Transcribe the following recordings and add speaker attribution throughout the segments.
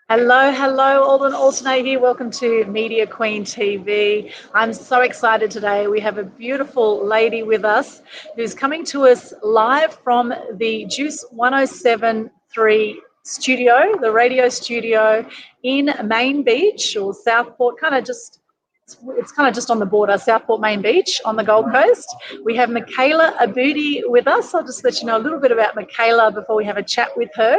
Speaker 1: Hello, hello, Aldwyn Altuney here. Welcome to Media Queen TV. I'm so excited today. We have a beautiful lady with us who's coming to us live from the Juice 107.3 studio, the radio studio in Main Beach or Southport, it's kind of just on the border, Southport, Main Beach on the Gold Coast. We have Micaela Aboody with us. I'll just let you know a little bit about Micaela before we have a chat with her.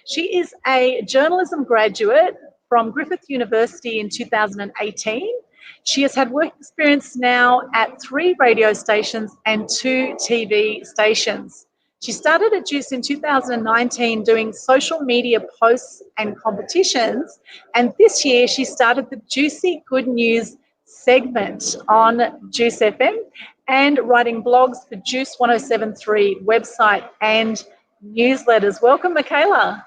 Speaker 1: She is a journalism graduate from Griffith University in 2018. She has had work experience now at 3 radio stations and 2 TV stations. She started at Juice in 2019 doing social media posts and competitions, and this year she started the Juicy Good News segment on Juice FM and writing blogs for Juice 107.3 website and newsletters. Welcome, Micaela.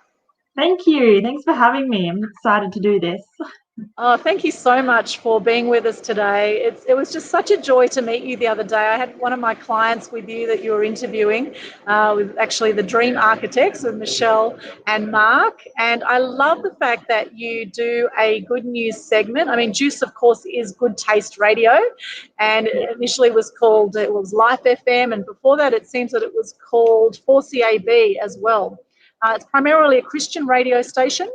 Speaker 2: Thank you. Thanks for having me. I'm excited to do this.
Speaker 1: Oh, thank you so much for being with us today. It was just such a joy to meet you the other day. I had one of my clients with you that you were interviewing, with actually the Dream Architects with Michelle and Mark. And I love the fact that you do a good news segment. I mean, Juice, of course, is Good Taste Radio. And it initially it was Life FM. And before that, it seems that it was called 4CAB as well. It's primarily a Christian radio station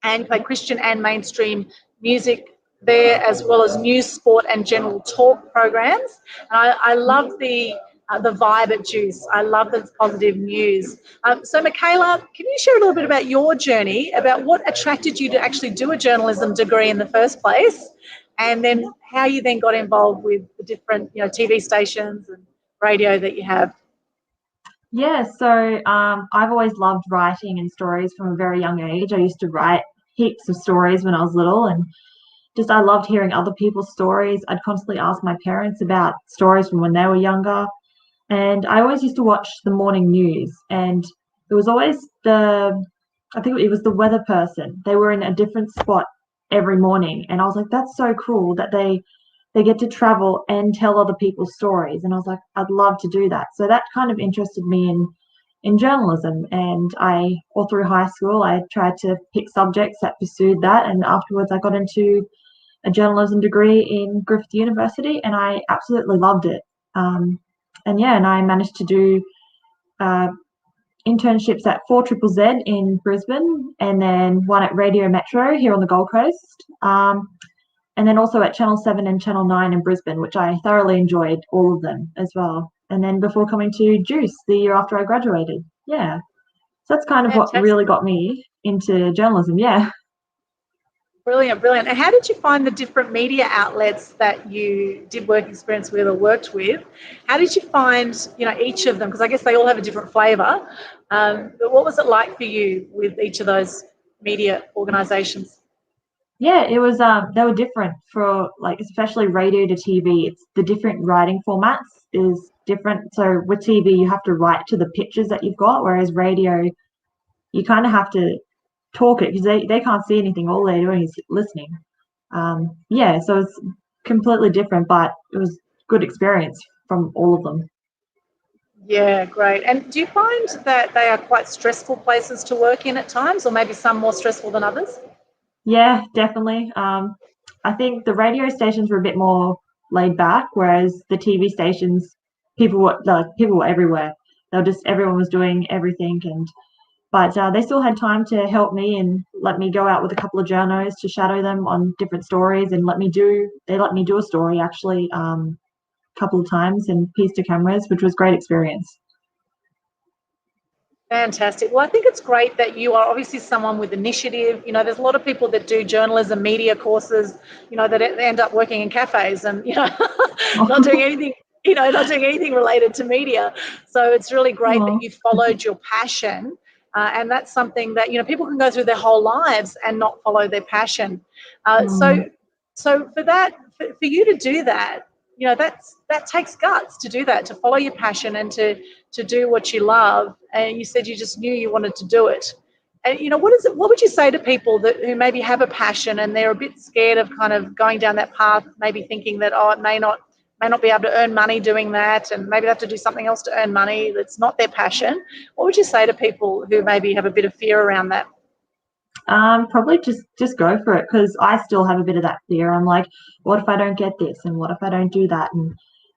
Speaker 1: and play Christian and mainstream music there, as well as news, sport, and general talk programs. And I love the vibe at Juice. I love the positive news. So, Micaela, can you share a little bit about your journey, about what attracted you to actually do a journalism degree in the first place, and then how you then got involved with the different, TV stations and radio that you have?
Speaker 2: Yeah, so I've always loved writing and stories from a very young age. I used to write heaps of stories when I was little, and just I loved hearing other people's stories. I'd constantly ask my parents about stories from when they were younger. And I always used to watch the morning news, and it was always I think it was the weather person. They were in a different spot every morning, and I was like, that's so cool that they get to travel and tell other people's stories. And I was like, I'd love to do that. So that kind of interested me in journalism. And all through high school, I tried to pick subjects that pursued that. And afterwards, I got into a journalism degree in Griffith University, and I absolutely loved it. And I managed to do internships at 4ZZZ in Brisbane, and then one at Radio Metro here on the Gold Coast. And then also at Channel 7 and Channel 9 in Brisbane, which I thoroughly enjoyed all of them as well. And then before coming to Juice the year after I graduated. Yeah. So that's kind of what really got me into journalism. Yeah.
Speaker 1: Brilliant, brilliant. And how did you find the different media outlets that you did work experience with or worked with? How did you find, each of them? Because I guess they all have a different flavour. But what was it like for you with each of those media organisations?
Speaker 2: Yeah, it was they were different for, like, especially radio to TV. It's the different writing formats is different. So with TV you have to write to the pictures that you've got, whereas radio you kind of have to talk it because they can't see anything. All they're doing is listening. So it's completely different, but it was good experience from all of them.
Speaker 1: Yeah, great. And do you find that they are quite stressful places to work in at times, or maybe some more stressful than others?
Speaker 2: Yeah, definitely. I think the radio stations were a bit more laid back, whereas the TV stations, people were everywhere. Everyone was doing everything, but they still had time to help me and let me go out with a couple of journos to shadow them on different stories, and they let me do a story actually a couple of times and piece to cameras, which was great experience.
Speaker 1: Fantastic. Well, I think it's great that you are obviously someone with initiative. There's a lot of people that do journalism media courses, that end up working in cafes and, not doing anything, not doing anything related to media. So it's really great that you followed your passion. And that's something that, people can go through their whole lives and not follow their passion. So for that, for you to do that, that takes guts to do that, to follow your passion and to do what you love. And you said you just knew you wanted to do it. And what would you say to people who maybe have a passion and they're a bit scared of kind of going down that path, maybe thinking that it may not be able to earn money doing that, and maybe they have to do something else to earn money that's not their passion? What would you say to people who maybe have a bit of fear around that?
Speaker 2: Probably just go for it, because I still have a bit of that fear. I'm like, what if I don't get this, and what if I don't do that, and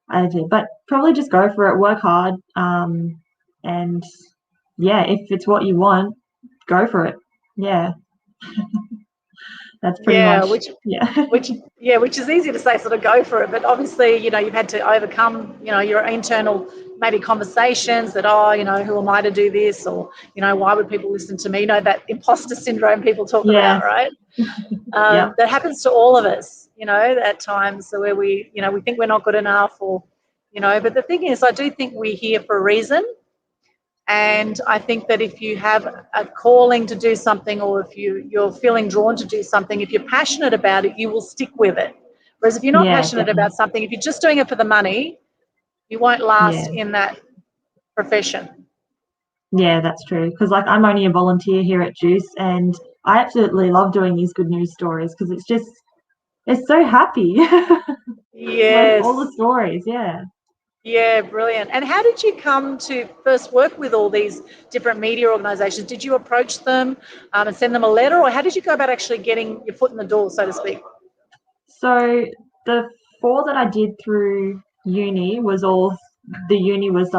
Speaker 2: I do. But probably just go for it, work hard, and yeah, if it's what you want, go for it. Yeah, that's pretty
Speaker 1: Yeah,
Speaker 2: much
Speaker 1: which
Speaker 2: yeah.
Speaker 1: which is easy to say, sort of go for it, but obviously, you've had to overcome, your internal maybe conversations that, who am I to do this, or why would people listen to me? That imposter syndrome people talk
Speaker 2: Yes,
Speaker 1: about, right?
Speaker 2: yep,
Speaker 1: That happens to all of us, at times, so where we think we're not good enough, or but the thing is, I do think we're here for a reason. And I think that if you have a calling to do something, or if you're feeling drawn to do something, if you're passionate about it, you will stick with it. Whereas if you're not
Speaker 2: yeah,
Speaker 1: passionate
Speaker 2: definitely.
Speaker 1: about something, if you're just doing it for the money, you won't last
Speaker 2: Yeah,
Speaker 1: in that profession.
Speaker 2: yeah, that's true. Because like I'm only a volunteer here at Juice, and I absolutely love doing these good news stories because it's so happy. Like all the
Speaker 1: Yes.
Speaker 2: stories, yeah.
Speaker 1: Yeah, brilliant. And how did you come to first work with all these different media organisations? Did you approach them and send them a letter, or how did you go about actually getting your foot in the door, so to speak?
Speaker 2: So the four that I did through uni was all the uni was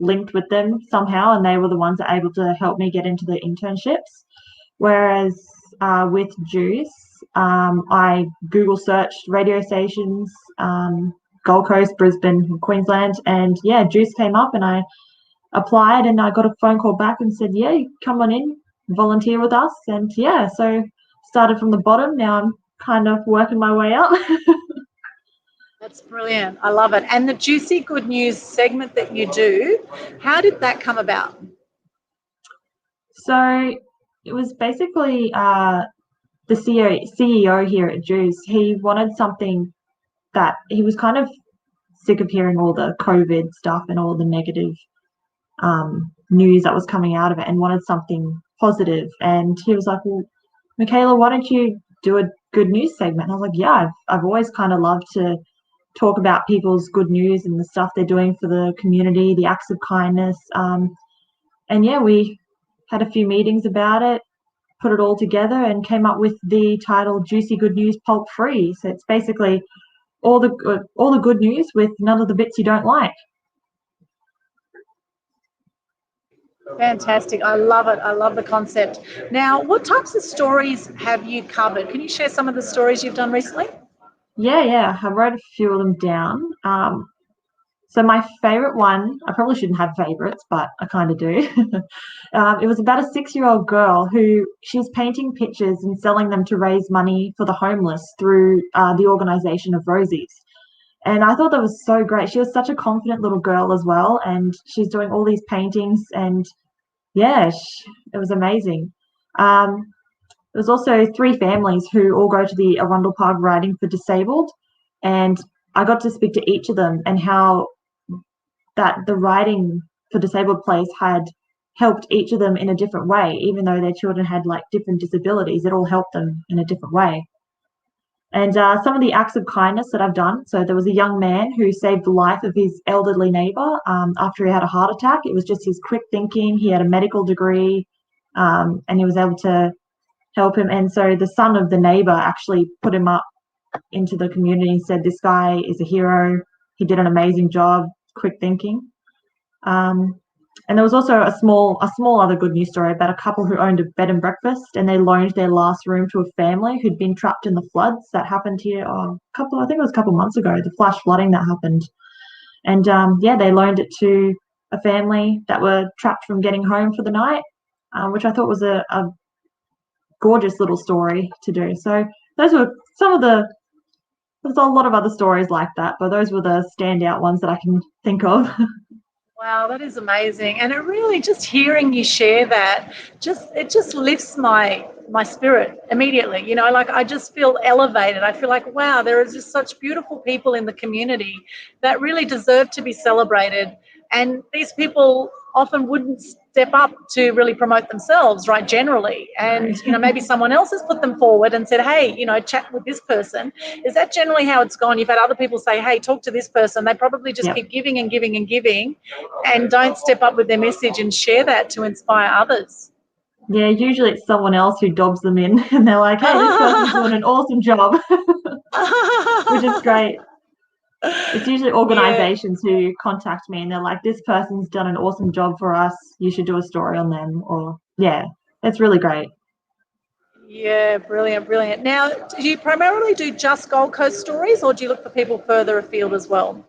Speaker 2: linked with them somehow, and they were the ones that were able to help me get into the internships. Whereas with Juice, I Google searched radio stations, Gold Coast, Brisbane, Queensland, and yeah, Juice came up, and I applied, and I got a phone call back and said, yeah, come on in, volunteer with us. And yeah, so started from the bottom. Now I'm kind of working my way up.
Speaker 1: That's brilliant. I love it. And the Juicy Good News segment that you do, how did that come about?
Speaker 2: So it was basically the CEO here at Juice. He wanted something that he was kind of sick of hearing all the COVID stuff and all the negative news that was coming out of it, and wanted something positive. And he was like, well, Micaela, why don't you do a good news segment? And I was like, yeah, I've always kind of loved to talk about people's good news and the stuff they're doing for the community, the acts of kindness. And yeah, we had a few meetings about it, put it all together, and came up with the title "Juicy Good News Pulp Free." So it's basically all the good news with none of the bits you don't like.
Speaker 1: Fantastic. I love it. I love the concept. Now, what types of stories have you covered? Can you share some of the stories you've done recently?
Speaker 2: Yeah, I wrote a few of them down. So my favorite one, I probably shouldn't have favorites, but I kind of do. It was about a 6-year-old girl who she was painting pictures and selling them to raise money for the homeless through the organization of Rosie's. And I thought that was so great. She was such a confident little girl as well, and she's doing all these paintings, and yeah, it was amazing. Um, there's also three families who all go to the Arundel Park riding for disabled, and I got to speak to each of them and how that the writing for disabled place had helped each of them in a different way, even though their children had like different disabilities. It all helped them in a different way. And some of the acts of kindness that I've done. So there was a young man who saved the life of his elderly neighbour after he had a heart attack. It was just his quick thinking. He had a medical degree, and he was able to help him. And so the son of the neighbour actually put him up into the community and said, "This guy is a hero. He did an amazing job. Quick thinking." Um, and there was also a small other good news story about a couple who owned a bed and breakfast, and they loaned their last room to a family who'd been trapped in the floods that happened here I think it was a couple months ago, the flash flooding that happened. And yeah, they loaned it to a family that were trapped from getting home for the night, which I thought was a gorgeous little story to do. So those were some of the. There's a lot of other stories like that, but those were the standout ones that I can think of.
Speaker 1: Wow, that is amazing. And it really, just hearing you share that, it just lifts my spirit immediately. Like, I just feel elevated. I feel like, wow, there are just such beautiful people in the community that really deserve to be celebrated. And these people often wouldn't step up to really promote themselves, right, generally. And,
Speaker 2: Right.
Speaker 1: maybe someone else has put them forward and said, hey, chat with this person. Is that generally how it's gone? You've had other people say, hey, talk to this person. They probably just
Speaker 2: Yep.
Speaker 1: keep giving and giving and giving, and don't step up with their message and share that to inspire others.
Speaker 2: Yeah, usually it's someone else who dobs them in and they're like, hey, this person's doing an awesome job, which is great. It's usually
Speaker 1: Yeah.
Speaker 2: organizations who contact me and they're like, this person's done an awesome job for us. You should do a story on them. Or, yeah, it's really great.
Speaker 1: Yeah, brilliant, brilliant. Now, do you primarily do just Gold Coast stories, or do you look for people further afield as well?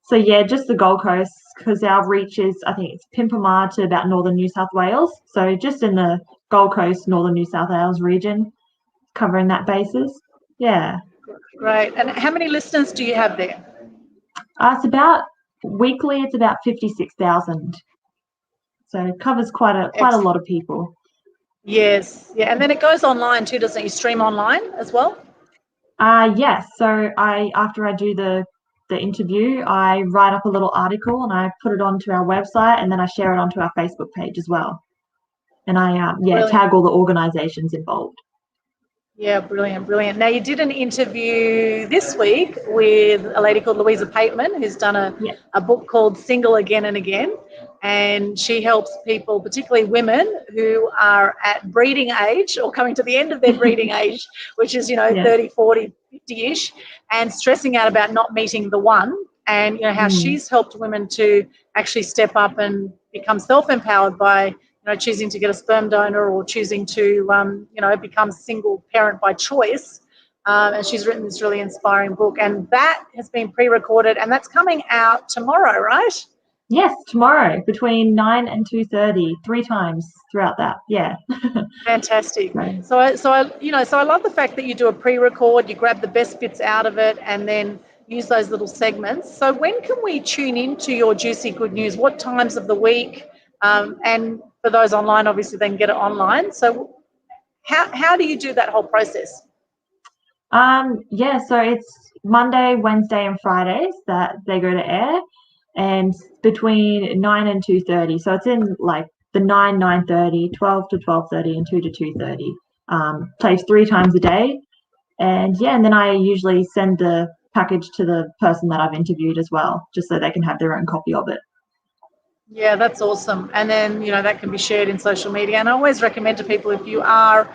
Speaker 2: So, yeah, just the Gold Coast because our reach is, I think it's Pimpamar to about northern New South Wales. So, just in the Gold Coast, northern New South Wales region, covering that basis. Yeah.
Speaker 1: Great. And how many listeners do you have there?
Speaker 2: It's about weekly, it's about 56,000. So, it covers quite a lot of people.
Speaker 1: Yes. Yeah. And then it goes online too, doesn't it? You stream online as well?
Speaker 2: Yes. So after I do the interview, I write up a little article and I put it onto our website and then I share it onto our Facebook page as well. And I
Speaker 1: Brilliant.
Speaker 2: tag all the organisations involved.
Speaker 1: Yeah, brilliant, brilliant. Now, you did an interview this week with a lady called Louisa Pateman, who's done
Speaker 2: Yeah.
Speaker 1: a book called Single Again and Again. And she helps people, particularly women, who are at breeding age or coming to the end of their breeding age, which is,
Speaker 2: Yeah.
Speaker 1: 30, 40, 50-ish, and stressing out about not meeting the one. And, how she's helped women to actually step up and become self-empowered by choosing to get a sperm donor or choosing to, become a single parent by choice. And she's written this really inspiring book, and that has been pre-recorded, and that's coming out tomorrow, right?
Speaker 2: Yes, tomorrow between 9 and 2:30, 3 times throughout that. Yeah.
Speaker 1: Fantastic.
Speaker 2: Right.
Speaker 1: So I love the fact that you do a pre-record, you grab the best bits out of it, and then use those little segments. So when can we tune into your juicy good news? What times of the week? And for those online, obviously they can get it online. So how do you do that whole process?
Speaker 2: So it's Monday, Wednesday, and Fridays that they go to air, and between 9 and 2:30. So it's in like the 9, 9:30, 12 to 12:30, and 2 to 2:30. Plays 3 times a day. And then I usually send the package to the person that I've interviewed as well, just so they can have their own copy of it.
Speaker 1: Yeah, that's awesome. And then, that can be shared in social media. And I always recommend to people, if you are,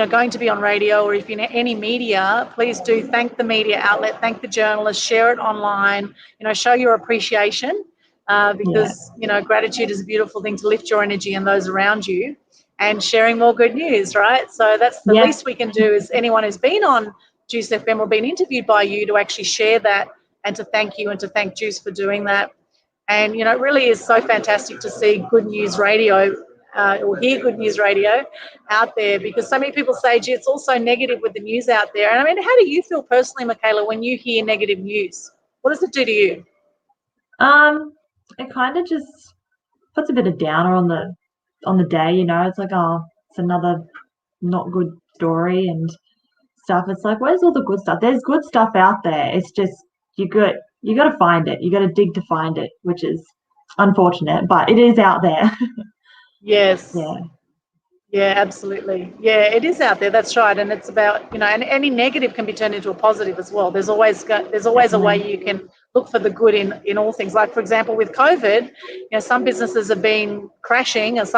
Speaker 1: going to be on radio or if you're in any media, please do thank the media outlet, thank the journalists, share it online, show your appreciation
Speaker 2: Yeah.
Speaker 1: because, gratitude is a beautiful thing to lift your energy and those around you, and sharing more good news, right? So that's the
Speaker 2: Yes.
Speaker 1: least we can do, is anyone who's been on Juice FM or been interviewed by you to actually share that and to thank you and to thank Juice for doing that. And, it really is so fantastic to see good news radio or hear good news radio out there, because so many people say, gee, it's also negative with the news out there. And I mean, how do you feel personally, Micaela, when you hear negative news? What does it do to you?
Speaker 2: It kind of just puts a bit of downer on the day, It's like, oh, it's another not good story and stuff. It's like, where's all the good stuff? There's good stuff out there. It's just you got to find it. You got to dig to find it, which is unfortunate, but it is out there.
Speaker 1: Yes.
Speaker 2: Yeah.
Speaker 1: Yeah, absolutely. Yeah, it is out there. That's right. And it's about, and any negative can be turned into a positive as well. There's always a
Speaker 2: Definitely.
Speaker 1: way you can look for the good in all things. Like, for example, with COVID, some businesses have been crashing and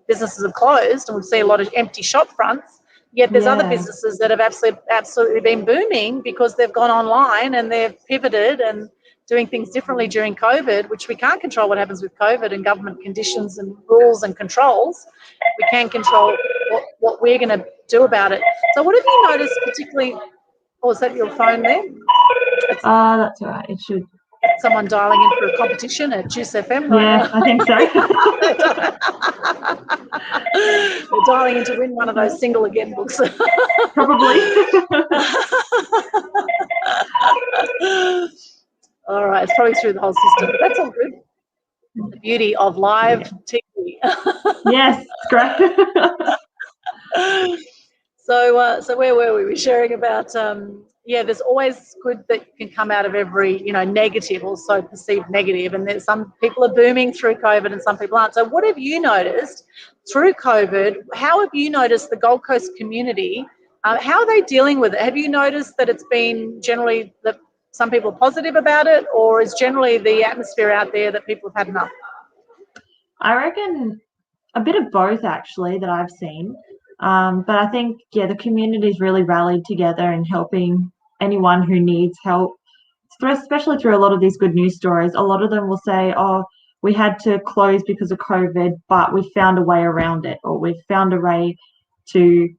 Speaker 1: businesses have closed, and we see a lot of empty shop fronts. Yet there's other
Speaker 2: Yeah.
Speaker 1: businesses that have absolutely been booming because they've gone online and they've pivoted and doing things differently during COVID, which we can't control what happens with COVID and government conditions and rules and controls. We can control what we're going to do about it. So what have you noticed particularly? Oh, is that your phone there?
Speaker 2: That's all right. It should.
Speaker 1: Someone dialing in for a competition at Juice FM right
Speaker 2: Yeah,
Speaker 1: now.
Speaker 2: I think so.
Speaker 1: They're dialing in to win one of those Single Again books.
Speaker 2: Probably.
Speaker 1: All right, it's probably through the whole system, but that's all good. The beauty of live TV.
Speaker 2: Yes, it's great.
Speaker 1: So where were we? We were sharing about there's always good that can come out of every negative, also perceived negative, and there's some people are booming through COVID and some people aren't. So what have you noticed through COVID? How have you noticed the Gold Coast community? How are they dealing with it? Have you noticed that it's been generally that some people are positive about it, or is generally the atmosphere out there that people have had enough?
Speaker 2: I reckon a bit of both actually that I've seen. But I think, yeah, the community's really rallied together in helping anyone who needs help, especially through a lot of these good news stories. A lot of them will say, oh, we had to close because of COVID, but we found a way around it, or we've found a way to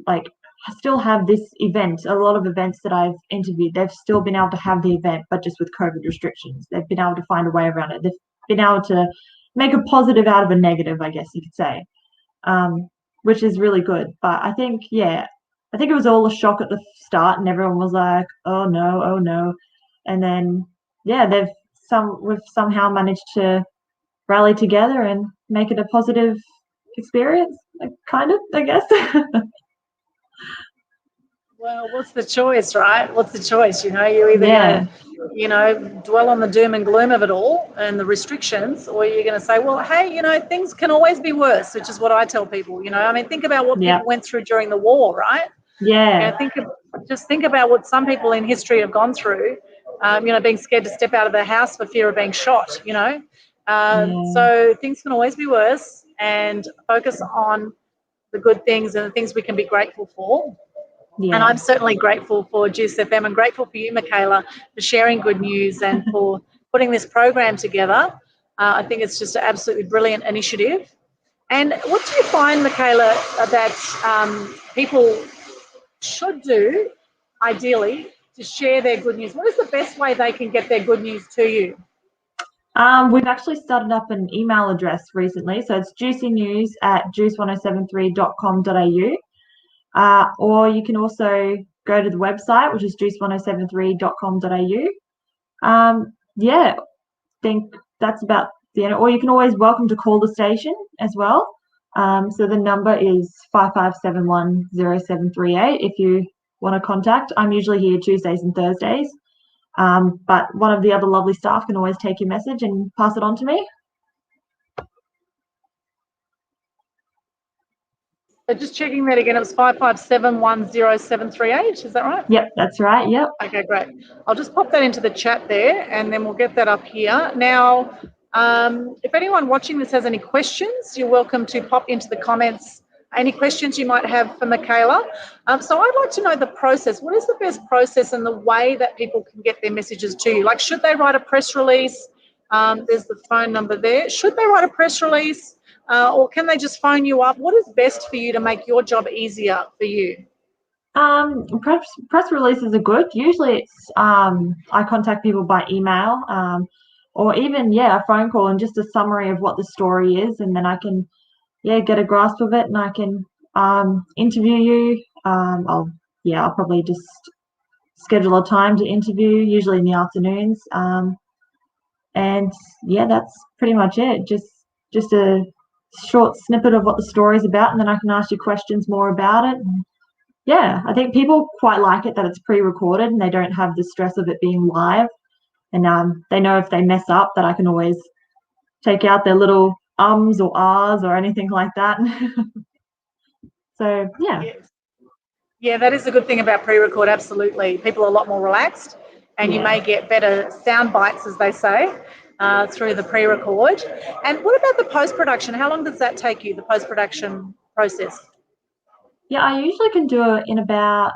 Speaker 2: like still have this event. A lot of events that I've interviewed, they've still been able to have the event, but just with COVID restrictions. They've been able to find a way around it. They've been able to make a positive out of a negative, I guess you could say, which is really good. But I think, yeah, I think it was all a shock at the start, and everyone was like, "Oh no, oh no," and then yeah, we've somehow managed to rally together and make it a positive experience, like, kind of, I guess.
Speaker 1: Well, what's the choice, right? What's the choice? You're either
Speaker 2: Yeah.
Speaker 1: going to, dwell on the doom and gloom of it all and the restrictions, or you're going to say, well, hey, things can always be worse, which is what I tell people. I mean, think about what
Speaker 2: Yeah.
Speaker 1: people went through during the war, right?
Speaker 2: Yeah.
Speaker 1: Just think about what some people in history have gone through. Being scared to step out of their house for fear of being shot.
Speaker 2: Yeah.
Speaker 1: So things can always be worse, and focus on the good things and the things we can be grateful for. And
Speaker 2: Yeah.
Speaker 1: I'm certainly grateful for Juice FM and grateful for you, Micaela, for sharing good news and for putting this program together. I think it's just an absolutely brilliant initiative. And what do you find, Micaela, that people should do, ideally, to share their good news? What is the best way they can get their good news to you?
Speaker 2: We've actually started up an email address recently. So it's juicynews@juice1073.com.au. Or you can also go to the website, which is juice1073.com.au. Yeah, I think that's about the end. Or you can always welcome to call the station as well. So the number is 55710738 if you want to contact. I'm usually here Tuesdays and Thursdays. But one of the other lovely staff can always take your message and pass it on to me.
Speaker 1: So just checking that again, it was 55710738. Is that right?
Speaker 2: Yep, that's right. Yep.
Speaker 1: Okay, great. I'll just pop that into the chat there, and then we'll get that up here. Now, if anyone watching this has any questions, you're welcome to pop into the comments any questions you might have for Micaela. So I'd like to know the process. What is the best process and the way that people can get their messages to you? Like, should they write a press release? There's the phone number there. Should they write a press release, or can they just phone you up? What is best for you to make your job easier for you?
Speaker 2: Press releases are good. Usually it's I contact people by email, or even a phone call and just a summary of what the story is, and then I can get a grasp of it, and I can interview you. I'll probably just schedule a time to interview, usually in the afternoons. And that's pretty much it. Just a short snippet of what the story is about, and then I can ask you questions more about it. And I think people quite like it that it's pre-recorded and they don't have the stress of it being live. And they know if they mess up that I can always take out their little ums or ahs or anything like that. So
Speaker 1: Yeah, that is a good thing about pre-record. Absolutely, people are a lot more relaxed, and you may get better sound bites, as they say, through the pre-record. And what about the post-production? How long does that take you? The post-production process?
Speaker 2: I usually can do it in about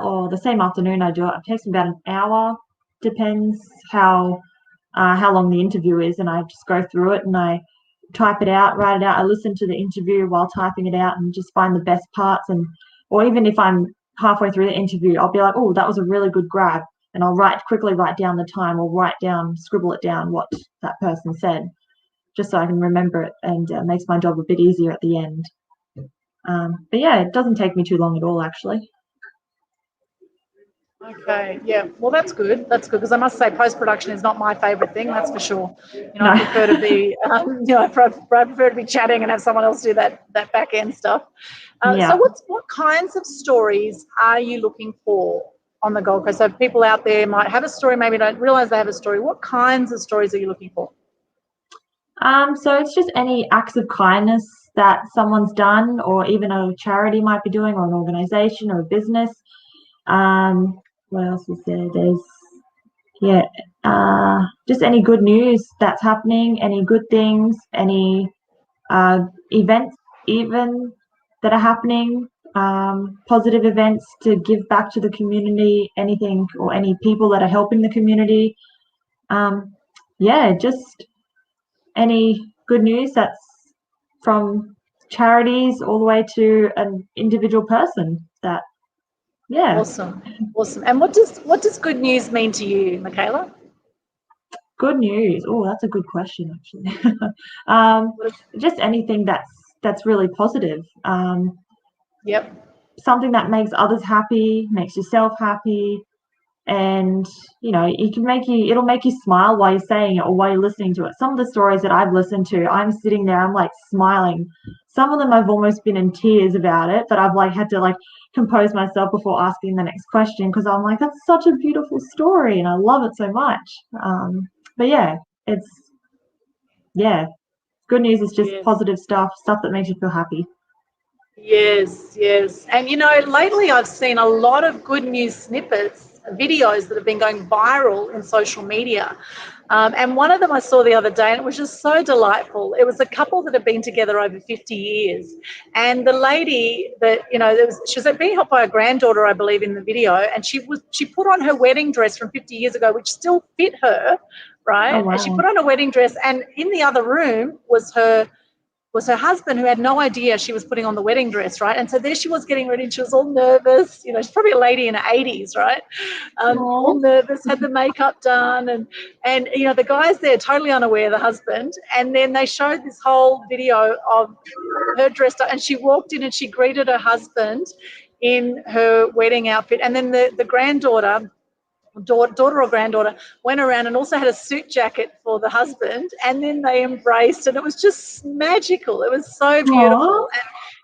Speaker 2: or the same afternoon I do it. It takes me about an hour. Depends how long the interview is, and I just go through it and I type it out, write it out. I listen to the interview while typing it out and just find the best parts. And or even if I'm halfway through the interview, I'll be like, oh, that was a really good grab, and I'll quickly write down the time, or scribble it down what that person said, just so I can remember it, and makes my job a bit easier at the end. But it doesn't take me too long at all, actually.
Speaker 1: Okay, yeah. Well, that's good. That's good, because I must say post-production is not my favourite thing, that's for sure.
Speaker 2: No.
Speaker 1: I prefer to be, I prefer to be chatting and have someone else do that back end stuff. So what kinds of stories are you looking for on the Gold Coast? So people out there might have a story, maybe don't realise they have a story. What kinds of stories are you looking for?
Speaker 2: So it's just any acts of kindness that someone's done, or even a charity might be doing, or an organisation or a business. What else is there? There's just any good news that's happening, any good things, any events even that are happening, positive events to give back to the community, anything or any people that are helping the community. Just any good news that's from charities all the way to an individual person.
Speaker 1: Awesome. And what does good news mean to you, Micaela?
Speaker 2: Good news. Oh, that's a good question, actually. Just anything that's really positive.
Speaker 1: Yep.
Speaker 2: Something that makes others happy, makes yourself happy, and it'll make you smile while you're saying it or while you're listening to it. Some of the stories that I've listened to, I'm sitting there, I'm like smiling. Some of them I've almost been in tears about it, but I've like had to like compose myself before asking the next question because I'm like, that's such a beautiful story and I love it so much. But it's good news is just positive stuff that makes you feel happy.
Speaker 1: Yes. And lately I've seen a lot of good news snippets, videos that have been going viral in social media. And one of them I saw the other day, and it was just so delightful. It was a couple that had been together over 50 years. And the lady that, she was being helped by her granddaughter, I believe, in the video. And she put on her wedding dress from 50 years ago, which still fit her, right?
Speaker 2: Oh, wow.
Speaker 1: And she put on a wedding dress, and in the other room was her husband, who had no idea she was putting on the wedding dress, right? And so there she was getting ready, and she was all nervous. She's probably a lady in her 80s, right? All nervous, had the makeup done, and the guy's there totally unaware, the husband. And then they showed this whole video of her dressed up, and she walked in and she greeted her husband in her wedding outfit. And then the granddaughter, daughter or granddaughter, went around and also had a suit jacket for the husband, and then they embraced, and it was just magical. It was so beautiful.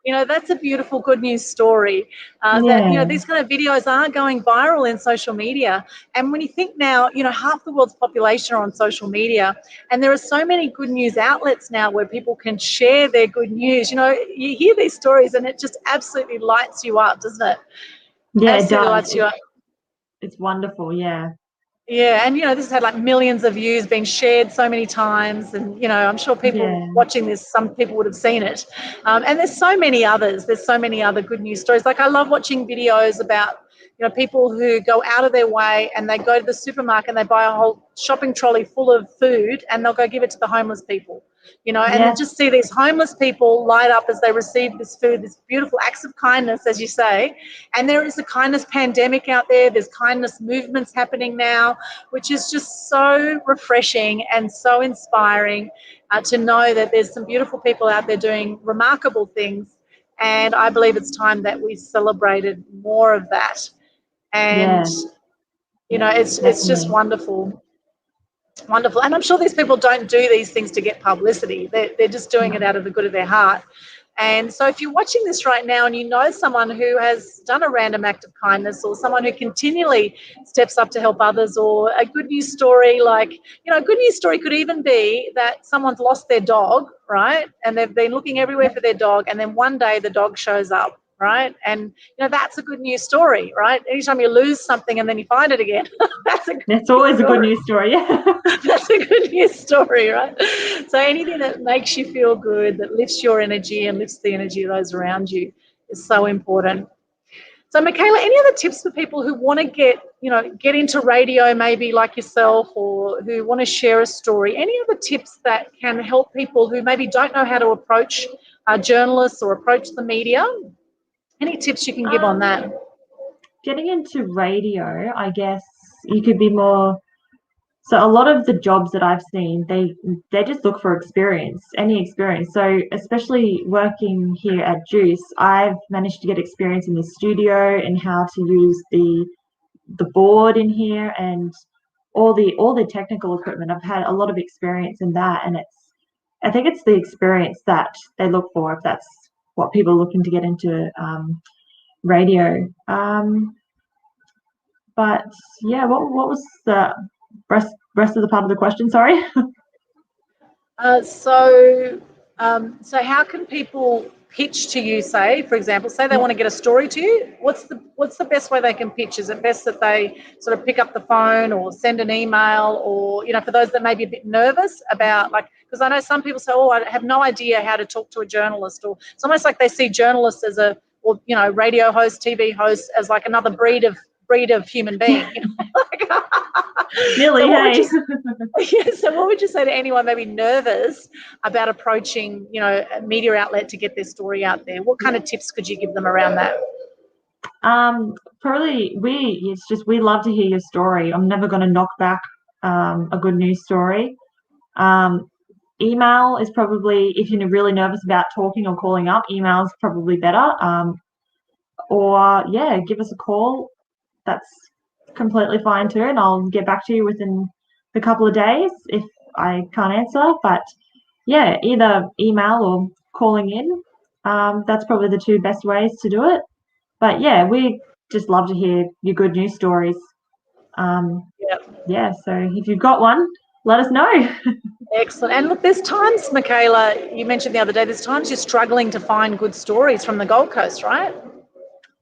Speaker 1: And that's a beautiful good news story, that these kind of videos are going viral in social media. And when you think now, half the world's population are on social media, and there are so many good news outlets now where people can share their good news. You hear these stories and it just absolutely lights you up, doesn't it?
Speaker 2: Absolutely,
Speaker 1: it lights you up.
Speaker 2: It's wonderful. Yeah,
Speaker 1: and this has had like millions of views, been shared so many times, and I'm sure people watching this, some people would have seen it. And there's so many others. There's so many other good news stories. Like I love watching videos about people who go out of their way and they go to the supermarket and they buy a whole shopping trolley full of food and they'll go give it to the homeless people. And then just see these homeless people light up as they receive this food, this beautiful acts of kindness, as you say. And there is a kindness pandemic out there. There's kindness movements happening now, which is just so refreshing and so inspiring to know that there's some beautiful people out there doing remarkable things. And I believe it's time that we celebrated more of that. And, it's just wonderful. Wonderful. And I'm sure these people don't do these things to get publicity. They're just doing it out of the good of their heart. And so if you're watching this right now and you know someone who has done a random act of kindness, or someone who continually steps up to help others, or a good news story, like, a good news story could even be that someone's lost their dog, right? And they've been looking everywhere for their dog, and then one day the dog shows up, right? And, that's a good news story, right? Anytime you lose something and then you find it again, that's
Speaker 2: always a good news story.
Speaker 1: That's a good news story, right? So anything that makes you feel good, that lifts your energy and lifts the energy of those around you, is so important. So Micaela, any other tips for people who want to get into radio, maybe like yourself, or who want to share a story? Any other tips that can help people who maybe don't know how to approach journalists or approach the media? Any tips you can give on that?
Speaker 2: Getting into radio, I guess you could be more. So a lot of the jobs that I've seen, they just look for experience, any experience. So especially working here at Juice, I've managed to get experience in the studio and how to use the board in here and all the technical equipment. I've had a lot of experience in that, and I think it's the experience that they look for if that's what people are looking to get into radio. But yeah, what was the rest of the part of the question? Sorry.
Speaker 1: So how can people pitch to you, say, for example, say they want to get a story to you, what's the best way they can pitch? Is it best that they sort of pick up the phone or send an email, or, for those that may be a bit nervous about, like, because I know some people say, oh, I have no idea how to talk to a journalist, or it's almost like they see journalists as radio host, TV host as like another breed of human being.
Speaker 2: Really, hey.
Speaker 1: So what would you say to anyone maybe nervous about approaching, a media outlet to get their story out there? What kind of tips could you give them around that?
Speaker 2: Probably we love to hear your story. I'm never going to knock back a good news story. Email is probably, if you're really nervous about talking or calling up, email is probably better. Or give us a call. That's completely fine too, and I'll get back to you within a couple of days if I can't answer. But either email or calling in. That's probably the two best ways to do it. But we just love to hear your good news stories. So if you've got one, let us know.
Speaker 1: Excellent. And look, there's times, Micaela, you mentioned the other day, there's times you're struggling to find good stories from the Gold Coast, right?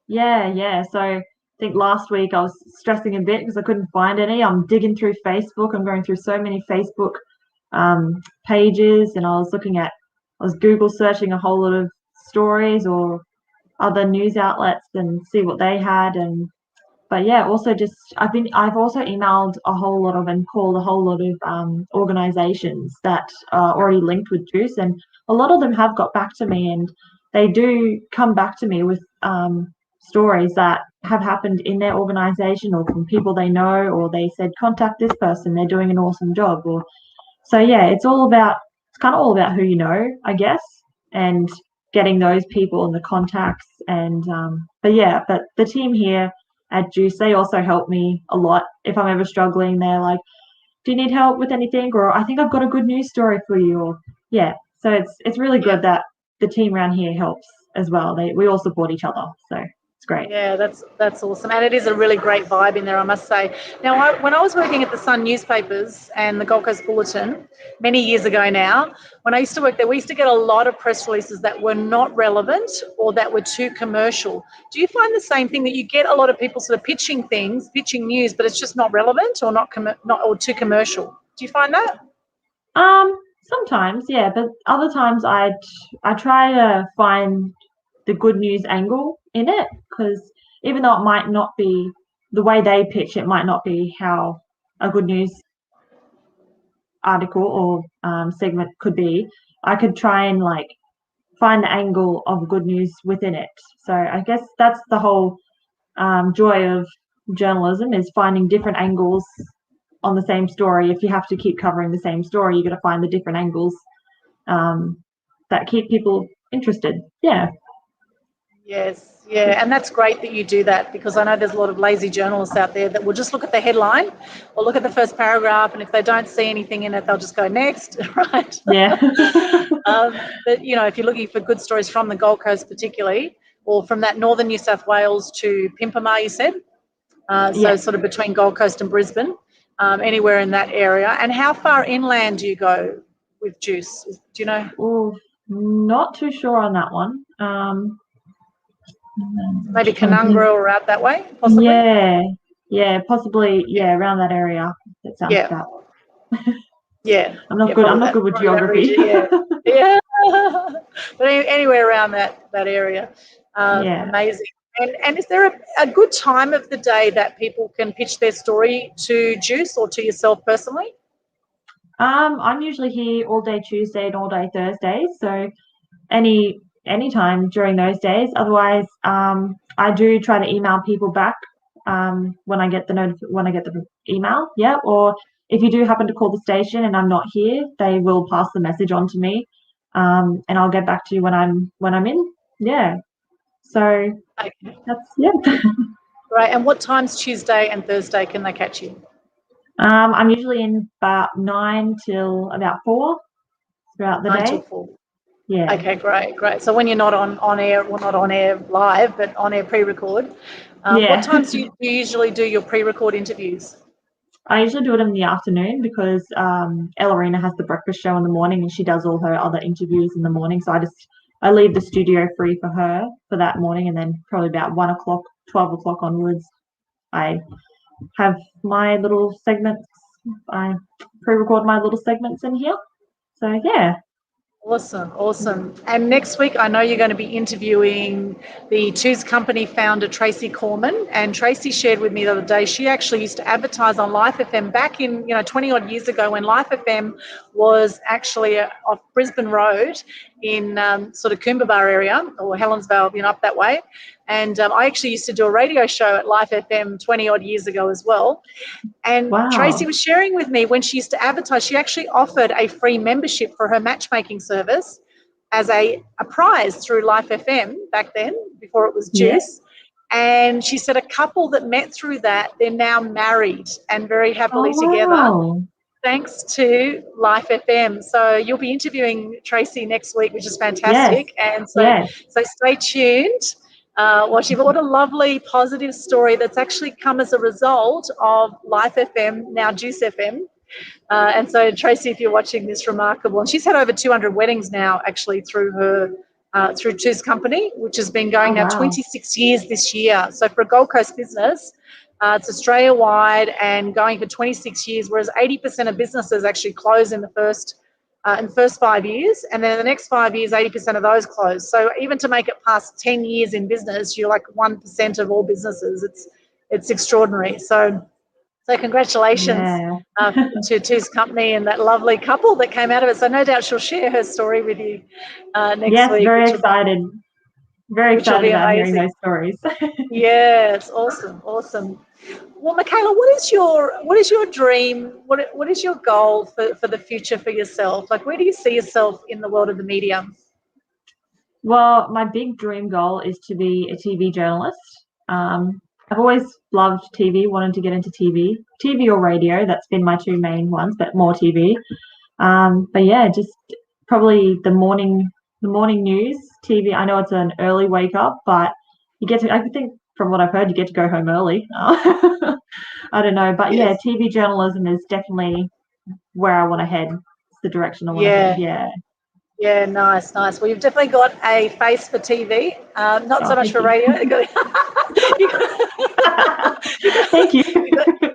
Speaker 2: Yeah. So I think last week I was stressing a bit because I couldn't find any. I'm digging through Facebook. I'm going through so many Facebook pages, and I was Google searching a whole lot of stories or other news outlets and see what they had. Also just I've also emailed a whole lot of and called a whole lot of organizations that are already linked with Juice, and a lot of them have got back to me, and they do come back to me with stories that have happened in their organization or from people they know, or they said contact this person, they're doing an awesome job. Or it's kind of all about who you know, I guess, and getting those people and the contacts. And but the team here at Juice, they also help me a lot. If I'm ever struggling, they're like, do you need help with anything? Or I think I've got a good news story for you. Or so it's really good that the team around here helps as well. We all support each other, so it's great.
Speaker 1: Yeah, that's awesome. And it is a really great vibe in there, I must say. Now, when I was working at the Sun newspapers and the Gold Coast Bulletin many years ago now, when I used to work there, we used to get a lot of press releases that were not relevant or that were too commercial. Do you find the same thing, that you get a lot of people sort of pitching news, but it's just not relevant or not or too commercial? Do you find that?
Speaker 2: Sometimes, but other times I try to find the good news angle in it, because even though it might not be the way they pitch, it might not be how a good news article or segment could be. I could try and find the angle of good news within it. So I guess that's the whole joy of journalism, is finding different angles on the same story. If you have to keep covering the same story, you got to find the different angles that keep people interested.
Speaker 1: Yes, and that's great that you do that, because I know there's a lot of lazy journalists out there that will just look at the headline or look at the first paragraph, and if they don't see anything in it, they'll just go next, right?
Speaker 2: Yeah.
Speaker 1: But if you're looking for good stories from the Gold Coast particularly, or from that northern New South Wales to Pimpama, you said, so sort of between Gold Coast and Brisbane, anywhere in that area. And how far inland do you go with Juice? Do you know?
Speaker 2: Oh, not too sure on that one.
Speaker 1: Maybe Canungra or out that way, possibly?
Speaker 2: Possibly, around that area. That sounds about. I'm not good. I'm not good with geography.
Speaker 1: Yeah. But anywhere around that area. Amazing. And is there a good time of the day that people can pitch their story to Juice or to yourself personally?
Speaker 2: I'm usually here all day Tuesday and all day Thursday, so any time during those days. Otherwise, I do try to email people back when I get the email. Or if you do happen to call the station and I'm not here, they will pass the message on to me, and I'll get back to you when I'm in. So that's
Speaker 1: Right. And what times Tuesday and Thursday can they catch you?
Speaker 2: I'm usually in about 9 till about 4 throughout the day.
Speaker 1: 9 till 4.
Speaker 2: Yeah.
Speaker 1: Okay, great. So when you're not on air, well, not on air live, but on air pre-record, what times do you usually do your pre-record interviews?
Speaker 2: I usually do it in the afternoon, because Ellerina has the breakfast show in the morning and she does all her other interviews in the morning. So I just I leave the studio free for her for that morning, and then probably about 1 o'clock, 12 o'clock onwards, I have my little segments. I pre-record my little segments in here. So yeah.
Speaker 1: Awesome, awesome. And next week, I know you're going to be interviewing the Choose Company founder, Tracy Corman. And Tracy shared with me the other day, she actually used to advertise on Life FM back in, 20 odd years ago when Life FM was actually off Brisbane Road in sort of Coombabah area or Helensvale, up that way. And I actually used to do a radio show at Life FM 20 odd years ago as well. And
Speaker 2: Wow.
Speaker 1: Tracy was sharing with me when she used to advertise, she actually offered a free membership for her matchmaking service as a prize through Life FM back then, before it was Juice. Yeah. And she said a couple that met through that, they're now married and very happily together, thanks to Life FM. So you'll be interviewing Tracy next week, which is fantastic. Yes. And so stay tuned. What a lovely positive story that's actually come as a result of Life FM, now Juice FM. And so Tracy, if you're watching this, remarkable. And she's had over 200 weddings now actually through her, through Choose Company, which has been going now 26 years this year. So for a Gold Coast business, it's Australia-wide and going for 26 years, whereas 80% of businesses actually close in the first 5 years, and then the next 5 years, 80% of those close. So even to make it past 10 years in business, you're like 1% of all businesses. It's extraordinary. So congratulations to Choose Company and that lovely couple that came out of it. So no doubt she'll share her story with you next week.
Speaker 2: Yes, very excited. Very excited about hearing those stories.
Speaker 1: Yes, awesome. Well, Micaela, what is your dream? What is your goal for the future for yourself? Like, where do you see yourself in the world of the media?
Speaker 2: Well, my big dream goal is to be a TV journalist. I've always loved TV, wanted to get into TV or radio. That's been my two main ones, but more TV. But yeah, just probably the morning news, TV. I know it's an early wake up, but I think from what I've heard, you get to go home early. I don't know, but yes. Yeah, TV journalism is definitely where I want to head. It's the direction I want to head. Yeah.
Speaker 1: Yeah, nice. Well, you've definitely got a face for TV, not so much for radio.
Speaker 2: Thank you.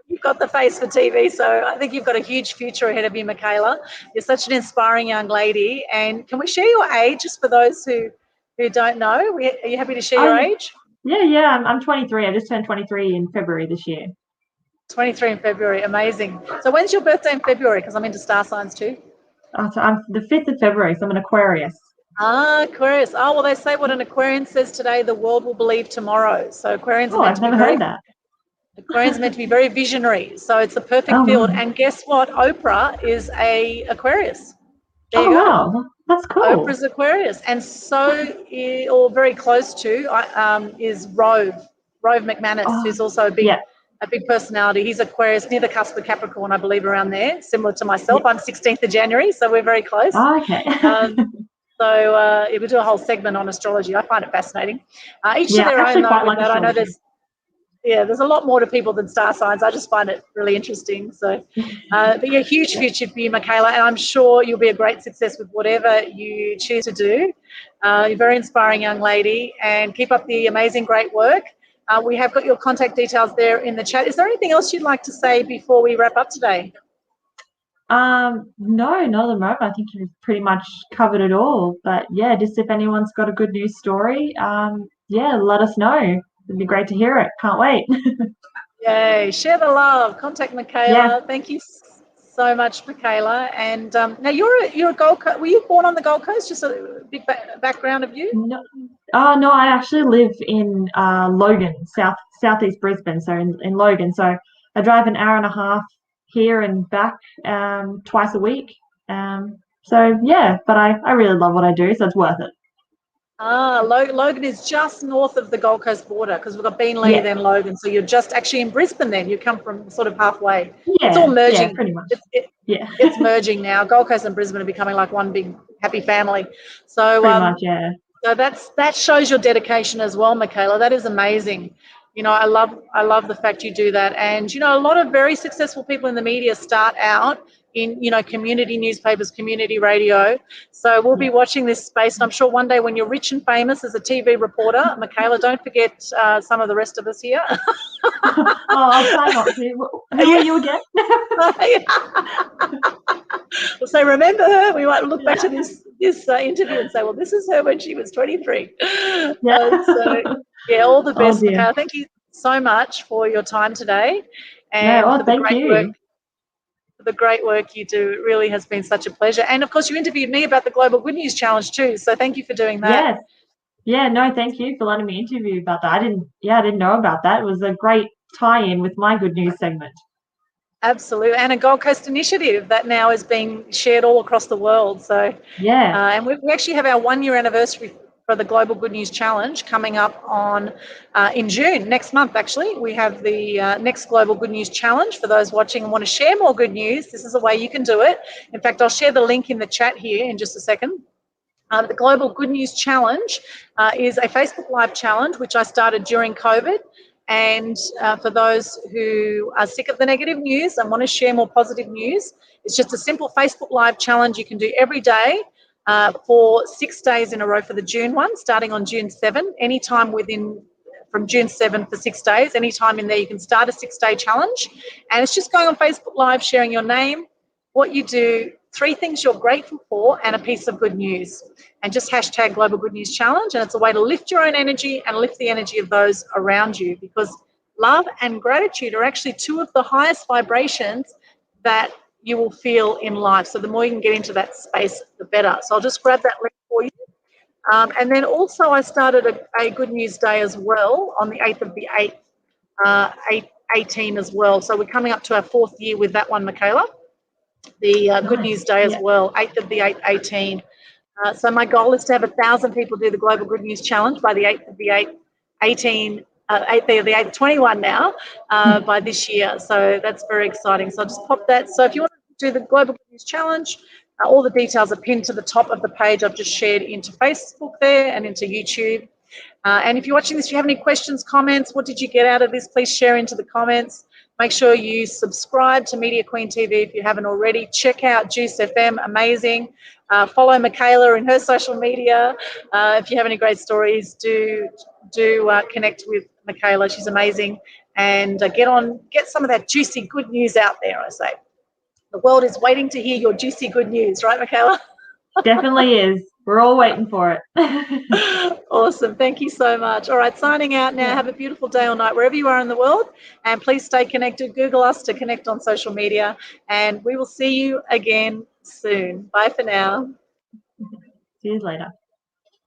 Speaker 1: You've got the face for TV, so I think you've got a huge future ahead of you, Micaela. You're such an inspiring young lady. And can we share your age, just for those who don't know? Are you happy to share your age?
Speaker 2: Yeah. I'm 23. I just turned 23 in February this year.
Speaker 1: 23 in February. Amazing. So when's your birthday in February? Because I'm into star signs too.
Speaker 2: Oh, so I'm the 5th of February, so I'm an Aquarius.
Speaker 1: Aquarius. Oh, well, they say what an Aquarian says today, the world will believe tomorrow. So Aquarians are meant
Speaker 2: I've never heard that.
Speaker 1: Aquarians are meant to be very visionary. So it's the perfect field. And guess what? Oprah is a Aquarius. There you go.
Speaker 2: Wow. That's cool.
Speaker 1: Oprah's Aquarius. And so, or very close to, is Rove McManus, who's also a big personality. He's Aquarius, near the cusp of Capricorn, I believe, around there, similar to myself. I'm 16th of January, so we're very close.
Speaker 2: Okay.
Speaker 1: So we do a whole segment on astrology. I find it fascinating. Each to their own, though. I know there's a lot more to people than star signs. I just find it really interesting. So, but yeah, huge future for you, Micaela, and I'm sure you'll be a great success with whatever you choose to do. You're a very inspiring young lady, and keep up the amazing, great work. We have got your contact details there in the chat. Is there anything else you'd like to say before we wrap up today?
Speaker 2: No, not at the moment. I think you've pretty much covered it all. But yeah, just if anyone's got a good news story, let us know. It'd be great to hear it. Can't wait.
Speaker 1: Yay! Share the love. Contact Micaela. Yeah. Thank you so much, Micaela. And now you're a Gold Coast. Were you born on the Gold Coast? Just a big background of you.
Speaker 2: No. No, I actually live in Logan, southeast Brisbane. So in Logan. So I drive an hour and a half here and back twice a week. So yeah, but I really love what I do, so it's worth it.
Speaker 1: Logan is just north of the Gold Coast border, because we've got Beenleigh, then Logan. So you're just actually in Brisbane then. You come from sort of halfway.
Speaker 2: Yeah,
Speaker 1: it's all merging.
Speaker 2: Yeah, pretty much.
Speaker 1: It's merging now. Gold Coast and Brisbane are becoming like one big happy family. So
Speaker 2: pretty much, yeah.
Speaker 1: So that shows your dedication as well, Micaela. That is amazing. I love the fact you do that. And a lot of very successful people in the media start out in, you know, community newspapers, community radio. So we'll be watching this space. And I'm sure one day when you're rich and famous as a TV reporter, Micaela, don't forget some of the rest of us here.
Speaker 2: Oh, I'll try not to. Who are you again?
Speaker 1: We'll say, remember her? We might look back to this interview and say, well, this is her when she was 23.
Speaker 2: Yeah.
Speaker 1: So, yeah, all the best,
Speaker 2: Oh, dear.
Speaker 1: Micaela. Thank you so much for your time today
Speaker 2: No,
Speaker 1: and for the
Speaker 2: thank
Speaker 1: great work.
Speaker 2: you.
Speaker 1: The great work you do. It really has been such a pleasure. And of course, you interviewed me about the Global Good News Challenge too. So thank you for doing that.
Speaker 2: Yes. Yeah, no, thank you for letting me interview about that. I didn't know about that. It was a great tie-in with my good news segment.
Speaker 1: Absolutely. And a Gold Coast initiative that now is being shared all across the world. So,
Speaker 2: Yeah.
Speaker 1: and we actually have our 1 year anniversary for the Global Good News Challenge coming up on in June, next month actually. We have the next Global Good News Challenge. For those watching and want to share more good news, this is a way you can do it. In fact, I'll share the link in the chat here in just a second. The Global Good News Challenge is a Facebook Live challenge, which I started during COVID. And for those who are sick of the negative news and want to share more positive news, it's just a simple Facebook Live challenge you can do every day for 6 days in a row for the June one, starting on June 7, anytime from June 7 for 6 days, anytime in there you can start a 6-day challenge. And it's just going on Facebook Live, sharing your name, what you do, 3 things you're grateful for, and a piece of good news. And just hashtag Global Good News Challenge. And it's a way to lift your own energy and lift the energy of those around you, because love and gratitude are actually 2 of the highest vibrations that you will feel in life. So the more you can get into that space, the better. So I'll just grab that link for you. And then also I started a Good News Day as well on the 8th of the 8th, 18 as well. So we're coming up to our 4th year with that one, Micaela. The Good News Day as well, 8th of the 8th, 18. So my goal is to have 1,000 people do the Global Good News Challenge by the 8th of the 8th, 18, 8th of the 8th, 21 now by this year. So that's very exciting. So I'll just pop that. So if you want to do the Global Good News Challenge, all the details are pinned to the top of the page I've just shared into Facebook there and into YouTube. And if you're watching this, if you have any questions, comments, what did you get out of this, please share into the comments. Make sure you subscribe to Media Queen TV if you haven't already. Check out Juice FM, amazing. Follow Micaela in her social media. If you have any great stories, do connect with Micaela. She's amazing. And get some of that juicy good news out there, I say. The world is waiting to hear your juicy good news, right, Micaela?
Speaker 2: Definitely is. We're all waiting for it.
Speaker 1: Awesome. Thank you so much. All right, signing out now. Have a beautiful day or night wherever you are in the world. And please stay connected. Google us to connect on social media. And we will see you again soon. Bye for now.
Speaker 2: See you later.